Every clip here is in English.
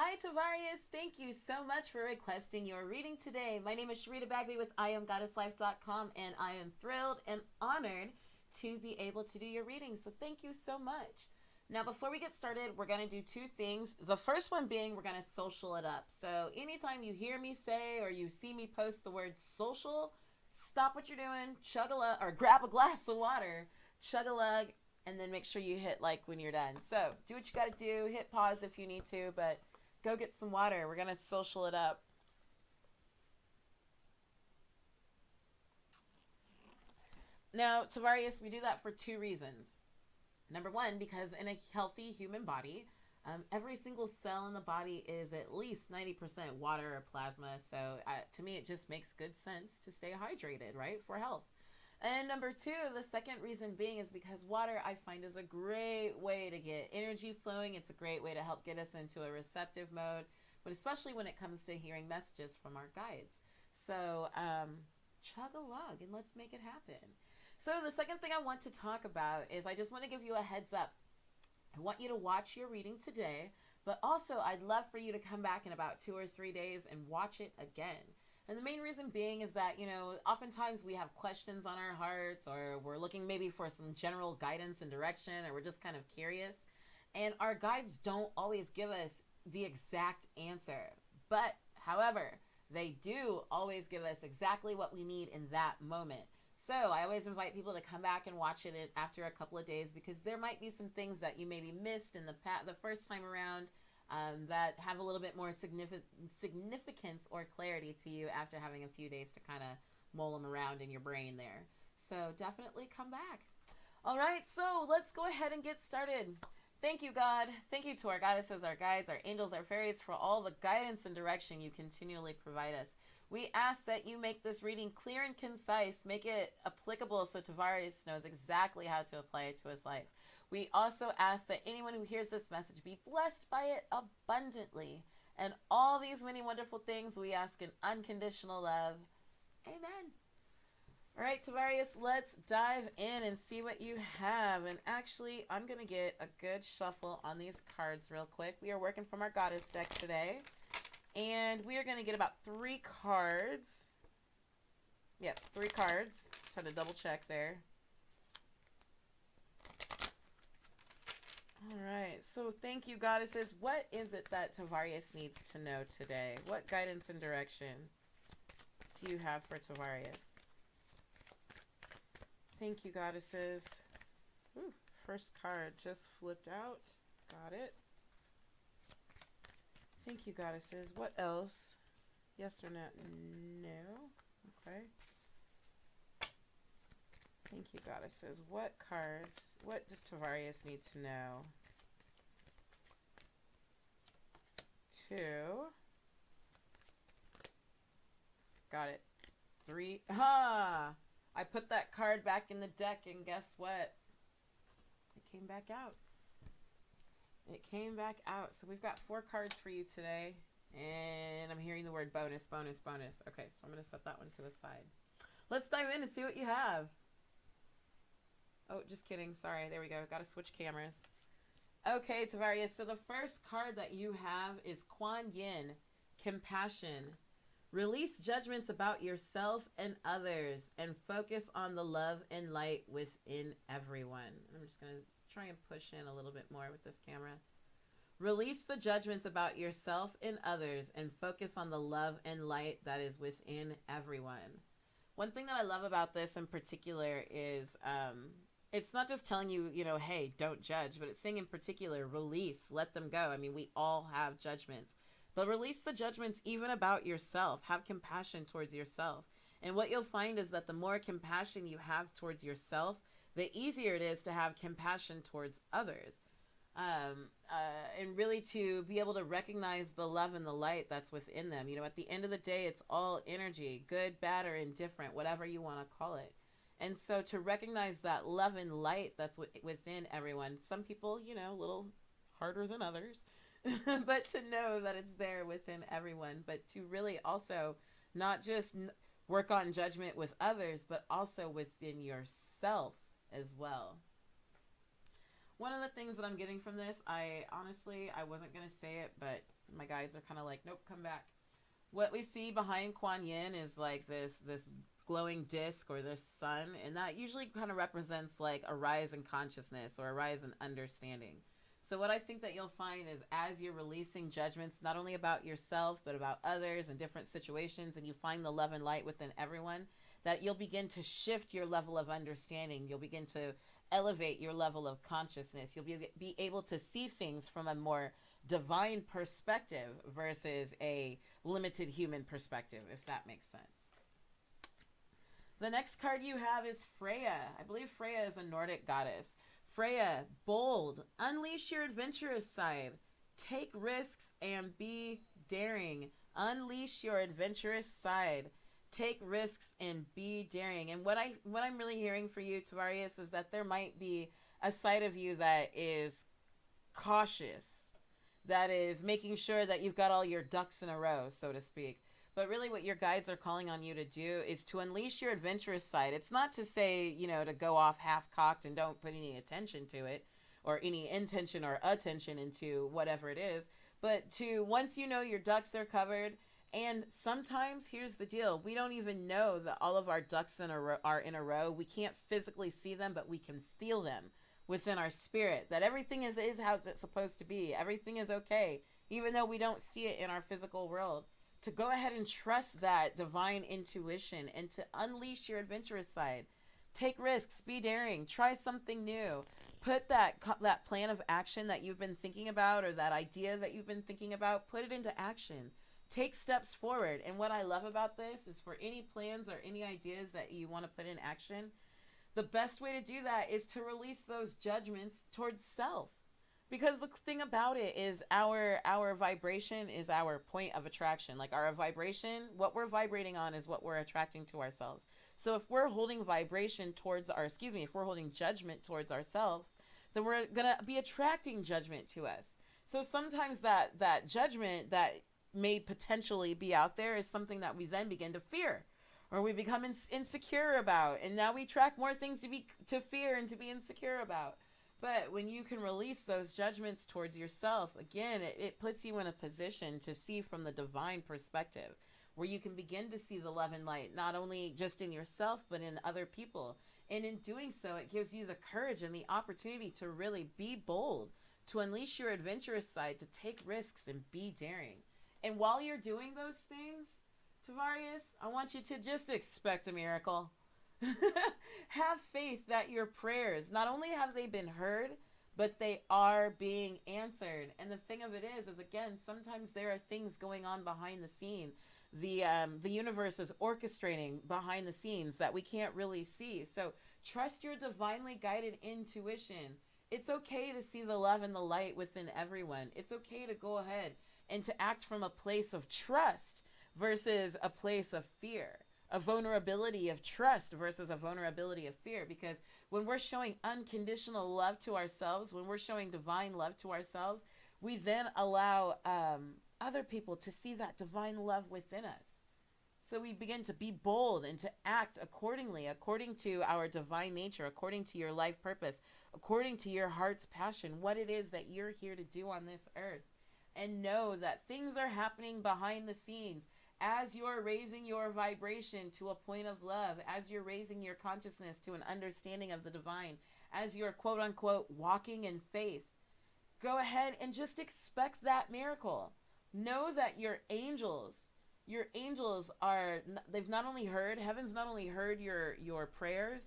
Hi, Tavarius. Thank you so much for requesting your reading today. My name is Sharita Bagby with IamGoddessLife.com, and I am thrilled and honored to be able to do your reading. So thank you so much. Now, before we get started, we're going to do two things. The first one being we're going to social it up. So anytime you hear me say or you see me post the word social, stop what you're doing, chug a lug, or grab a glass of water, chug a lug, and then make sure you hit like when you're done. So do what you got to do. Hit pause if you need to, but go get some water. We're going to social it up. Now, Tavarius, we do that for two reasons. Number one, because in a healthy human body, every single cell in the body is at least 90% water or plasma. So to me, it just makes good sense to stay hydrated, right, for health. And number two, the second reason being is because water, I find, is a great way to get energy flowing. It's a great way to help get us into a receptive mode, but especially when it comes to hearing messages from our guides. So chug a lug and let's make it happen. So the second thing I want to talk about is I just want to give you a heads up. I want you to watch your reading today, but also I'd love for you to come back in about 2 or 3 days and watch it again. And the main reason being is that, oftentimes we have questions on our hearts, or we're looking maybe for some general guidance and direction, or we're just kind of curious. And our guides don't always give us the exact answer. But, however, they do always give us exactly what we need in that moment. So I always invite people to come back and watch it after a couple of days, because there might be some things that you maybe missed in the first time around, that have a little bit more significance or clarity to you after having a few days to kind of mull them around in your brain there. So definitely come back. All right, so let's go ahead and get started. Thank you, God. Thank you to our goddesses, our guides, our angels, our fairies for all the guidance and direction you continually provide us. We ask that you make this reading clear and concise, make it applicable so Tavarius knows exactly how to apply it to his life. We also ask that anyone who hears this message be blessed by it abundantly. And all these many wonderful things we ask in unconditional love. Amen. All right, Tavarius, let's dive in and see what you have. And actually, I'm going to get a good shuffle on these cards real quick. We are working from our goddess deck today. And we are going to get about 3 cards. Yep, 3 cards. Just had to double check there. All right, so thank you, goddesses. What is it that Tavarius needs to know today? What guidance and direction do you have for Tavarius? Thank you, goddesses. Ooh, first card just flipped out. Got it. Thank you, goddesses. What else? Yes or no? No. Okay. Thank you, goddesses. What cards? What does Tavarius need to know? 2. Got it. 3. Ha! I put that card back in the deck, and guess what? It came back out. It came back out. So we've got 4 cards for you today. And I'm hearing the word bonus, bonus, bonus. Okay, so I'm going to set that one to the side. Let's dive in and see what you have. Oh, just kidding. Sorry. There we go. Got to switch cameras. Okay, Tavarius. So the first card that you have is Kuan Yin, Compassion. Release judgments about yourself and others and focus on the love and light within everyone. I'm just going to try and push in a little bit more with this camera. Release the judgments about yourself and others and focus on the love and light that is within everyone. One thing that I love about this in particular is it's not just telling you, hey, don't judge, but it's saying in particular, release, let them go. I mean, we all have judgments, but release the judgments even about yourself. Have compassion towards yourself. And what you'll find is that the more compassion you have towards yourself, the easier it is to have compassion towards others. And really to be able to recognize the love and the light that's within them. At the end of the day, it's all energy, good, bad, or indifferent, whatever you want to call it. And so to recognize that love and light that's within everyone, some people, a little harder than others, but to know that it's there within everyone, but to really also not just work on judgment with others, but also within yourself as well. One of the things that I'm getting from this, I honestly, I wasn't going to say it, but my guides are kind of like, nope, come back. What we see behind Kuan Yin is like this glowing disc or this sun, and that usually kind of represents like a rise in consciousness or a rise in understanding. So what I think that you'll find is as you're releasing judgments, not only about yourself, but about others and different situations, and you find the love and light within everyone, that you'll begin to shift your level of understanding. You'll begin to elevate your level of consciousness. You'll be able to see things from a more divine perspective versus a limited human perspective, if that makes sense. The next card you have is Freya. I believe Freya is a Nordic goddess. Freya, bold, unleash your adventurous side, take risks and be daring. Unleash your adventurous side, take risks and be daring. And what I'm really hearing for you, Tavarius, is that there might be a side of you that is cautious, that is making sure that you've got all your ducks in a row, so to speak. But really what your guides are calling on you to do is to unleash your adventurous side. It's not to say, to go off half-cocked and don't put any attention to it or any intention or attention into whatever it is. But to, once you know your ducks are covered, and sometimes, here's the deal, we don't even know that all of our ducks are in a row. We can't physically see them, but we can feel them within our spirit, that everything is how it's supposed to be. Everything is okay, even though we don't see it in our physical world. To go ahead and trust that divine intuition and to unleash your adventurous side. Take risks, be daring, try something new. Put that plan of action that you've been thinking about, or that idea that you've been thinking about, put it into action. Take steps forward. And what I love about this is, for any plans or any ideas that you want to put in action, the best way to do that is to release those judgments towards self. Because the thing about it is our vibration is our point of attraction. Like our vibration, what we're vibrating on is what we're attracting to ourselves. So if we're holding if we're holding judgment towards ourselves, then we're going to be attracting judgment to us. So sometimes that judgment that may potentially be out there is something that we then begin to fear, or we become insecure about. And now we attract more things to fear and to be insecure about. But when you can release those judgments towards yourself, again, it puts you in a position to see from the divine perspective, where you can begin to see the love and light, not only just in yourself, but in other people. And in doing so, it gives you the courage and the opportunity to really be bold, to unleash your adventurous side, to take risks and be daring. And while you're doing those things, Tavarius, I want you to just expect a miracle. Have faith that your prayers, not only have they been heard, but they are being answered. And the thing of it is again, sometimes there are things going on behind the scene. The universe is orchestrating behind the scenes that we can't really see. So trust your divinely guided intuition. It's okay to see the love and the light within everyone. It's okay to go ahead and to act from a place of trust versus a place of fear. A vulnerability of trust versus a vulnerability of fear. Because when we're showing unconditional love to ourselves, when we're showing divine love to ourselves, we then allow other people to see that divine love within us. So we begin to be bold and to act accordingly, according to our divine nature, according to your life purpose, according to your heart's passion, what it is that you're here to do on this earth. And know that things are happening behind the scenes. As you're raising your vibration to a point of love, as you're raising your consciousness to an understanding of the divine, as you're quote unquote walking in faith, go ahead and just expect that miracle. Know that your angels they've not only heard, heaven's not only heard your prayers,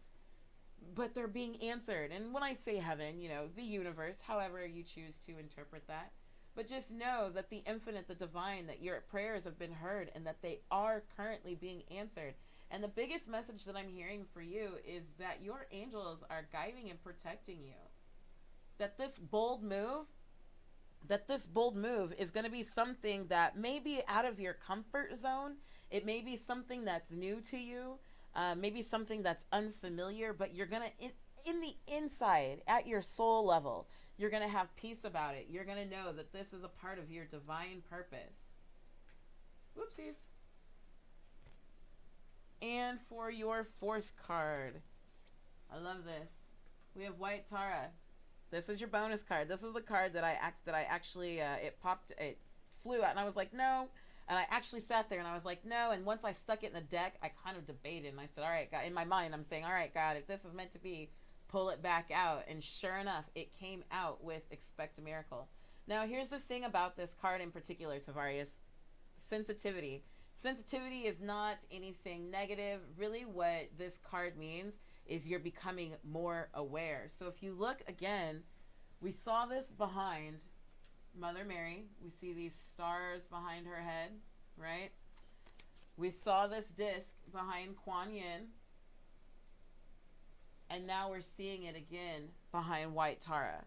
but they're being answered. And when I say heaven, the universe, however you choose to interpret that. But just know that the infinite, the divine, that your prayers have been heard and that they are currently being answered. And the biggest message that I'm hearing for you is that your angels are guiding and protecting you. That this bold move is going to be something that may be out of your comfort zone. It may be something that's new to you, maybe something that's unfamiliar, but you're going to, in the inside, at your soul level, you're going to have peace about it. You're going to know that this is a part of your divine purpose. Whoopsies. And for your fourth card, I love this. We have White Tara. This is your bonus card. This is the card that I actually it flew out, and I was like, no. And I actually sat there and I was like, no. And once I stuck it in the deck, I kind of debated, and I said, all right, God. In my mind, I'm saying, all right, God, if this is meant to be, pull it back out. And sure enough, it came out with Expect a Miracle. Now, here's the thing about this card in particular, Tavarius. Sensitivity. Sensitivity is not anything negative. Really, what this card means is you're becoming more aware. So if you look again, we saw this behind Mother Mary. We see these stars behind her head, right? We saw this disc behind Kuan Yin. And now we're seeing it again behind White Tara.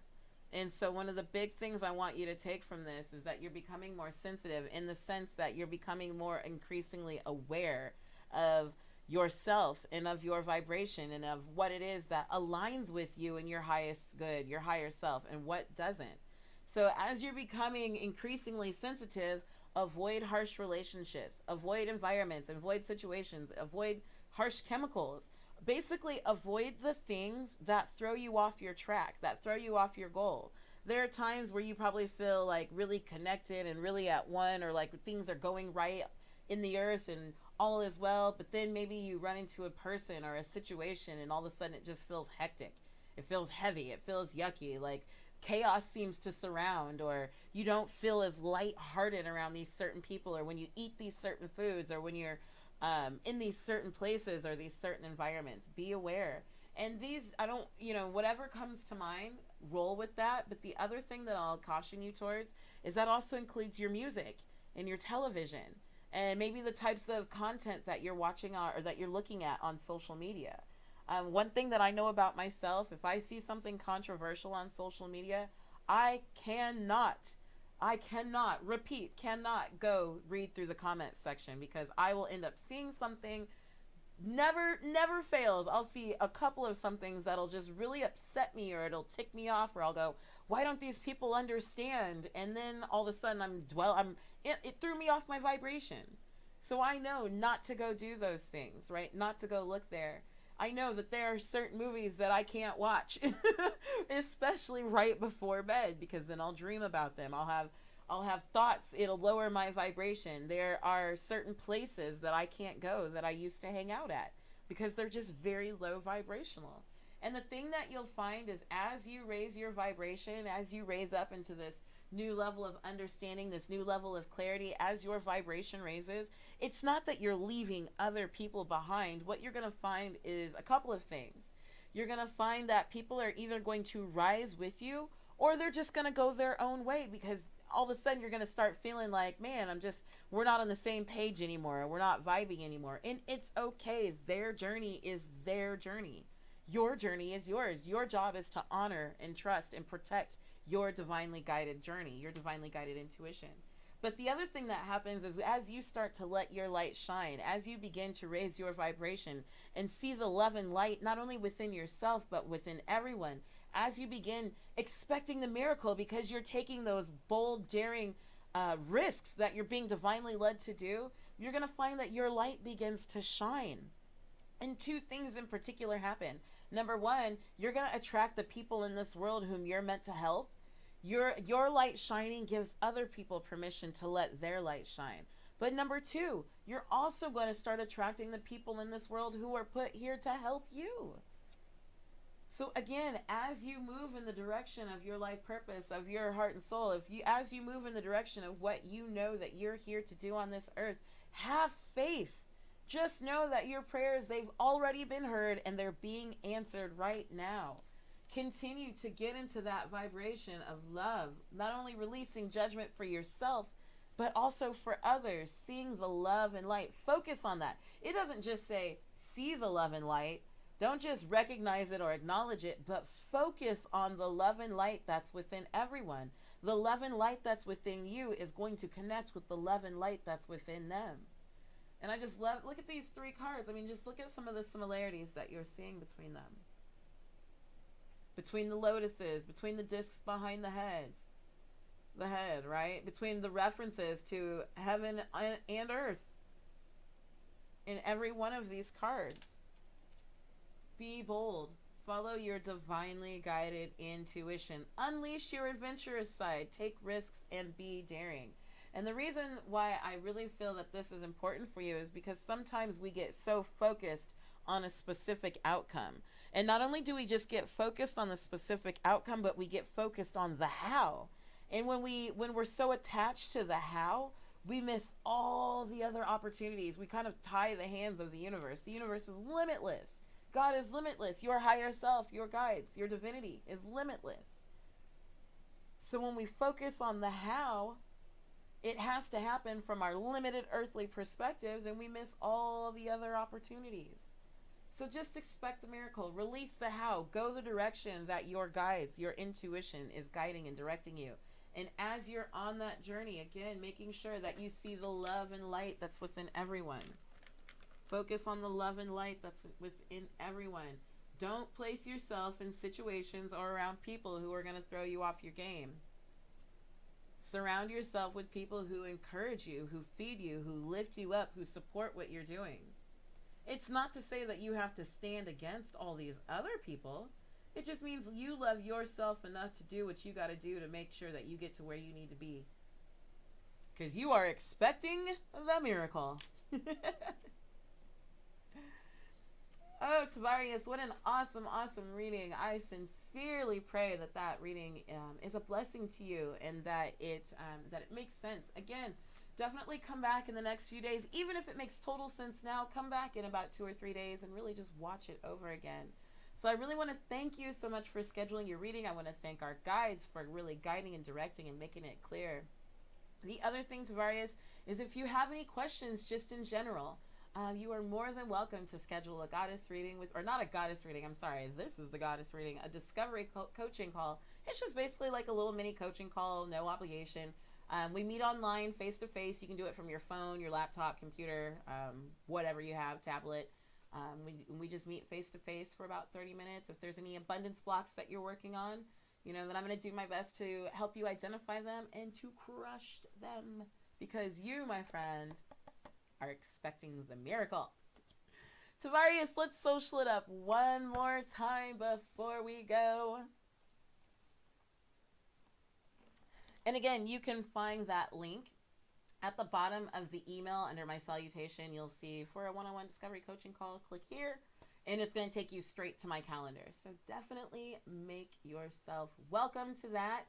And so one of the big things I want you to take from this is that you're becoming more sensitive, in the sense that you're becoming more increasingly aware of yourself and of your vibration and of what it is that aligns with you and your highest good, your higher self, and what doesn't. So as you're becoming increasingly sensitive, avoid harsh relationships, avoid environments, avoid situations, avoid harsh chemicals. Basically, avoid the things that throw you off your track, that throw you off your goal. There are times where you probably feel like really connected and really at one, or like things are going right in the earth and all is well, but then maybe you run into a person or a situation and all of a sudden it just feels hectic. It feels heavy. It feels yucky. Like chaos seems to surround, or you don't feel as lighthearted around these certain people, or when you eat these certain foods, or when you're in these certain places or these certain environments. Be aware. And these, I don't, whatever comes to mind, roll with that. But the other thing that I'll caution you towards is that also includes your music and your television, and maybe the types of content that you're watching or that you're looking at on social media. One thing that I know about myself, if I see something controversial on social media, I cannot go read through the comments section, because I will end up seeing something. Never fails. I'll see a couple of some things that'll just really upset me, or it'll tick me off, or I'll go, why don't these people understand? And then all of a sudden it threw me off my vibration. So I know not to go do those things, right? Not to go look there. I know that there are certain movies that I can't watch, especially right before bed, because then I'll dream about them. I'll have thoughts. It'll lower my vibration. There are certain places that I can't go that I used to hang out at, because they're just very low vibrational. And the thing that you'll find is, as you raise your vibration, as you raise up into this new level of understanding, this new level of clarity, as your vibration raises, it's not that you're leaving other people behind. What you're going to find is a couple of things. You're going to find that people are either going to rise with you, or they're just going to go their own way, because all of a sudden you're going to start feeling like, man, we're not on the same page anymore. We're not vibing anymore. And it's okay. Their journey is their journey. Your journey is yours. Your job is to honor and trust and protect your divinely guided journey, your divinely guided intuition. But the other thing that happens is, as you start to let your light shine, as you begin to raise your vibration and see the love and light not only within yourself but within everyone, as you begin expecting the miracle because you're taking those bold, daring risks that you're being divinely led to do, you're going to find that your light begins to shine. And two things in particular happen. Number one, you're going to attract the people in this world whom you're meant to help. Your light shining gives other people permission to let their light shine. But number two, you're also going to start attracting the people in this world who are put here to help you. So again, as you move in the direction of your life purpose, of your heart and soul, as you move in the direction of what you know that you're here to do on this earth, have faith. Just know that your prayers, they've already been heard and they're being answered right now. Continue to get into that vibration of love, not only releasing judgment for yourself, but also for others, seeing the love and light. Focus on that. It doesn't just say, see the love and light. Don't just recognize it or acknowledge it, but focus on the love and light that's within everyone. The love and light that's within you is going to connect with the love and light that's within them. And I just love, look at these three cards. I mean, just look at some of the similarities that you're seeing between them. Between the lotuses, between the discs behind the head, right? Between the references to heaven and earth in every one of these cards. Be bold, Follow your divinely guided intuition. Unleash your adventurous side. Take risks and be daring. And the reason why I really feel that this is important for you is because sometimes we get so focused on a specific outcome. And not only do we just get focused on the specific outcome, but we get focused on the how. And when we're so attached to the how, we miss all the other opportunities. We kind of tie the hands of the universe. The universe is limitless. God is limitless. Your higher self, your guides, your divinity is limitless. So when we focus on the how, it has to happen from our limited earthly perspective, then we miss all the other opportunities. So just expect the miracle. Release the how. Go the direction that your guides, your intuition is guiding and directing you. And as you're on that journey, again, making sure that you see the love and light that's within everyone. Focus on the love and light that's within everyone. Don't place yourself in situations or around people who are going to throw you off your game. Surround yourself with people who encourage you, who feed you, who lift you up, who support what you're doing. It's not to say that you have to stand against all these other people. It just means you love yourself enough to do what you got to do to make sure that you get to where you need to be. Because you are expecting the miracle. Oh, Tavarius, what an awesome, awesome reading. I sincerely pray that that reading is a blessing to you and that it makes sense. Again, definitely come back in the next few days. Even if it makes total sense now, come back in about 2 or 3 days and really just watch it over again. So I really want to thank you so much for scheduling your reading. I want to thank our guides for really guiding and directing and making it clear. The other thing, Tavarius, is if you have any questions just in general, you are more than welcome to schedule a goddess reading with, or not a goddess reading, I'm sorry, this is the goddess reading, a discovery coaching call. It's just basically like a little mini coaching call, no obligation. We meet online, face to face. You can do it from your phone, your laptop, computer, whatever you have, tablet. We just meet face to face for about 30 minutes. If there's any abundance blocks that you're working on, then I'm going to do my best to help you identify them and to crush them, because you, my friend, are expecting the miracle. Tavarius, let's social it up one more time before we go. And again, you can find that link at the bottom of the email under my salutation. You'll see for a one-on-one discovery coaching call, click here, and it's going to take you straight to my calendar. So definitely make yourself welcome to that.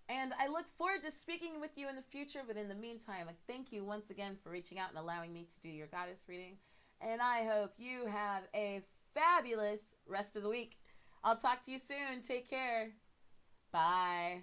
And I look forward to speaking with you in the future. But in the meantime, I thank you once again for reaching out and allowing me to do your goddess reading. And I hope you have a fabulous rest of the week. I'll talk to you soon. Take care. Bye.